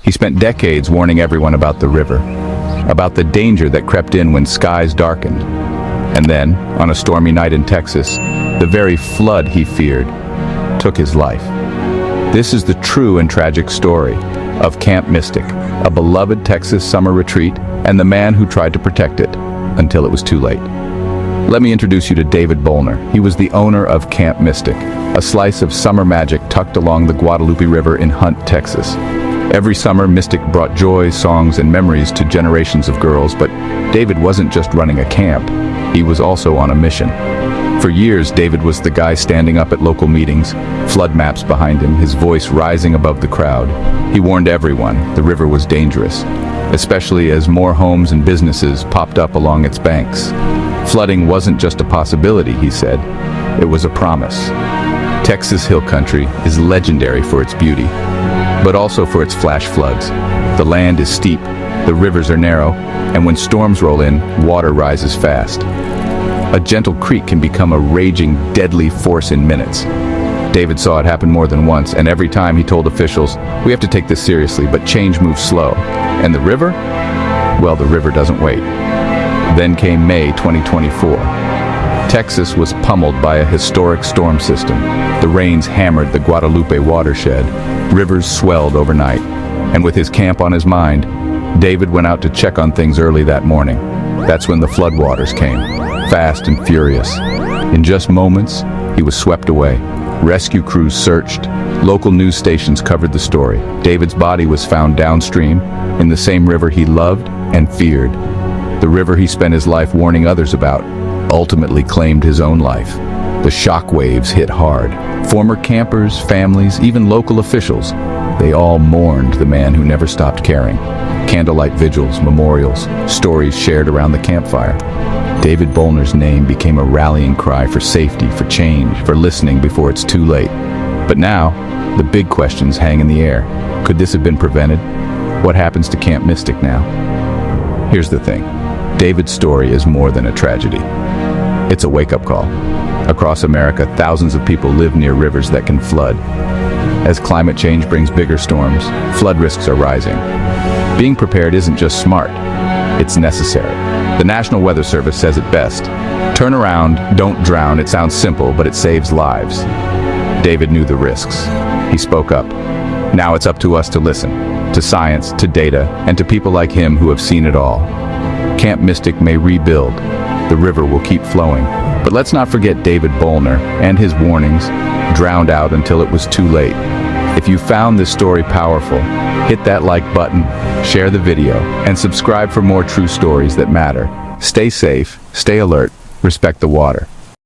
He spent decades warning everyone about the river, about the danger that crept in when skies darkened. And then, on a stormy night in Texas, the very flood he feared took his life. This is the true and tragic story of Camp Mystic, a beloved Texas summer retreat, and the man who tried to protect it until it was too late. Let me introduce you to David Bollner. He was the owner of Camp Mystic, a slice of summer magic tucked along the Guadalupe River in Hunt, Texas. Every summer, Mystic brought joy, songs, and memories to generations of girls, but David wasn't just running a camp. He was also on a mission. For years, David was the guy standing up at local meetings, flood maps behind him, his voice rising above the crowd. He warned everyone the river was dangerous, especially as more homes and businesses popped up along its banks. Flooding wasn't just a possibility, he said. It was a promise. Texas Hill Country is legendary for its beauty, but also for its flash floods. The land is steep, the rivers are narrow, and when storms roll in, water rises fast. A gentle creek can become a raging, deadly force in minutes. David saw it happen more than once, and every time he told officials, "We have to take this seriously, but change moves slow." And the river? Well, the river doesn't wait. Then came May 2024. Texas was pummeled by a historic storm system. The rains hammered the Guadalupe watershed. Rivers swelled overnight. And with his camp on his mind, David went out to check on things early that morning. That's when the floodwaters came, fast and furious. In just moments, he was swept away. Rescue crews searched. Local news stations covered the story. David's body was found downstream, in the same river he loved and feared. The river he spent his life warning others about ultimately claimed his own life. The shock waves hit hard. Former campers, families, even local officials, they all mourned the man who never stopped caring. Candlelight vigils, memorials, stories shared around the campfire. David Bollner's name became a rallying cry for safety, for change, for listening before it's too late. But now, the big questions hang in the air. Could this have been prevented? What happens to Camp Mystic now? Here's the thing. David's story is more than a tragedy. It's a wake-up call. Across America, thousands of people live near rivers that can flood. As climate change brings bigger storms, flood risks are rising. Being prepared isn't just smart, it's necessary. The National Weather Service says it best. Turn around, don't drown. It sounds simple, but it saves lives. David knew the risks. He spoke up. Now it's up to us to listen, to science, to data, and to people like him who have seen it all. Camp Mystic may rebuild. The river will keep flowing. But let's not forget David Bollner and his warnings, drowned out until it was too late. If you found this story powerful, hit that like button, share the video, and subscribe for more true stories that matter. Stay safe, stay alert, respect the water.